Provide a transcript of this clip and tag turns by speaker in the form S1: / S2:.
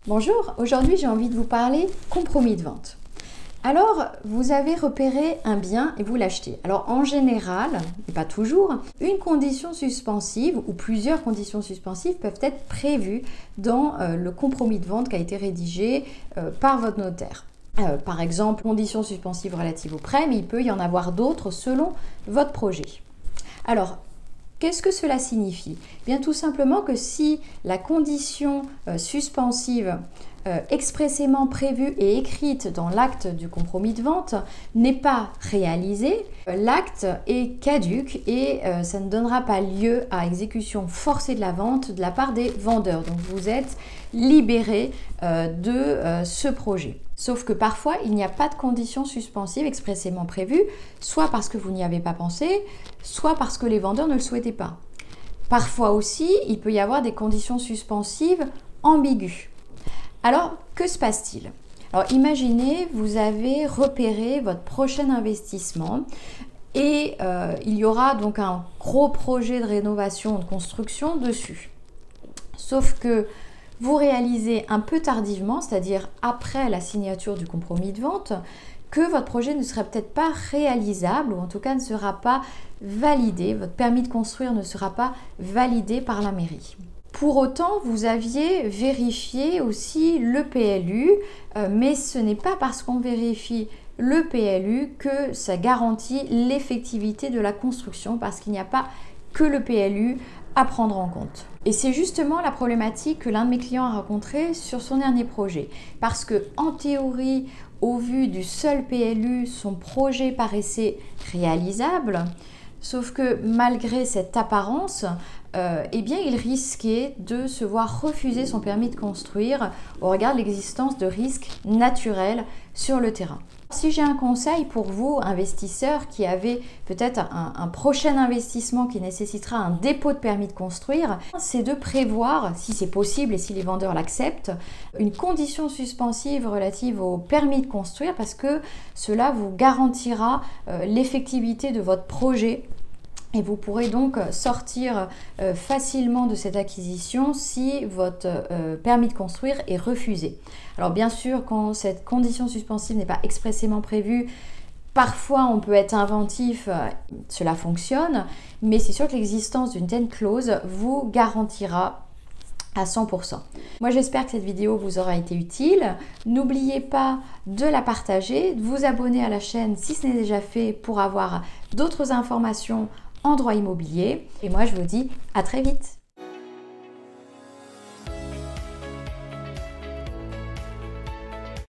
S1: Bonjour, aujourd'hui j'ai envie de vous parler compromis de vente. Alors, vous avez repéré un bien et vous l'achetez. Alors en général, et pas toujours, une condition suspensive ou plusieurs conditions suspensives peuvent être prévues dans le compromis de vente qui a été rédigé par votre notaire. Par exemple, conditions suspensives relatives au prêt, mais il peut y en avoir d'autres selon votre projet. Alors, qu'est-ce que cela signifie? Bien tout simplement que si la condition suspensive expressément prévue et écrite dans l'acte du compromis de vente n'est pas réalisée, l'acte est caduc et ça ne donnera pas lieu à exécution forcée de la vente de la part des vendeurs. Donc vous êtes libéré de ce projet. Sauf que parfois, il n'y a pas de conditions suspensives expressément prévues, soit parce que vous n'y avez pas pensé, soit parce que les vendeurs ne le souhaitaient pas. Parfois aussi, il peut y avoir des conditions suspensives ambiguës. Alors, que se passe-t-il? Alors, imaginez, vous avez repéré votre prochain investissement et il y aura donc un gros projet de rénovation, de construction dessus. Sauf que vous réalisez un peu tardivement, c'est-à-dire après la signature du compromis de vente, que votre projet ne sera peut-être pas réalisable ou en tout cas ne sera pas validé, votre permis de construire ne sera pas validé par la mairie. Pour autant, vous aviez vérifié aussi le PLU, mais ce n'est pas parce qu'on vérifie le PLU que ça garantit l'effectivité de la construction, parce qu'il n'y a pas que le PLU à prendre en compte. Et c'est justement la problématique que l'un de mes clients a rencontrée sur son dernier projet. Parce que en théorie, au vu du seul PLU, son projet paraissait réalisable, sauf que malgré cette apparence, eh bien, il risquait de se voir refuser son permis de construire au regard de l'existence de risques naturels sur le terrain. Si j'ai un conseil pour vous, investisseurs qui avez peut-être un prochain investissement qui nécessitera un dépôt de permis de construire, c'est de prévoir, si c'est possible et si les vendeurs l'acceptent, une condition suspensive relative au permis de construire parce que cela vous garantira l'effectivité de votre projet. Et vous pourrez donc sortir facilement de cette acquisition si votre permis de construire est refusé. Alors bien sûr, quand cette condition suspensive n'est pas expressément prévue, parfois on peut être inventif, cela fonctionne, mais c'est sûr que l'existence d'une telle clause vous garantira à 100%. Moi j'espère que cette vidéo vous aura été utile. N'oubliez pas de la partager, de vous abonner à la chaîne si ce n'est déjà fait pour avoir d'autres informations en droit immobilier. Et moi, je vous dis à très vite.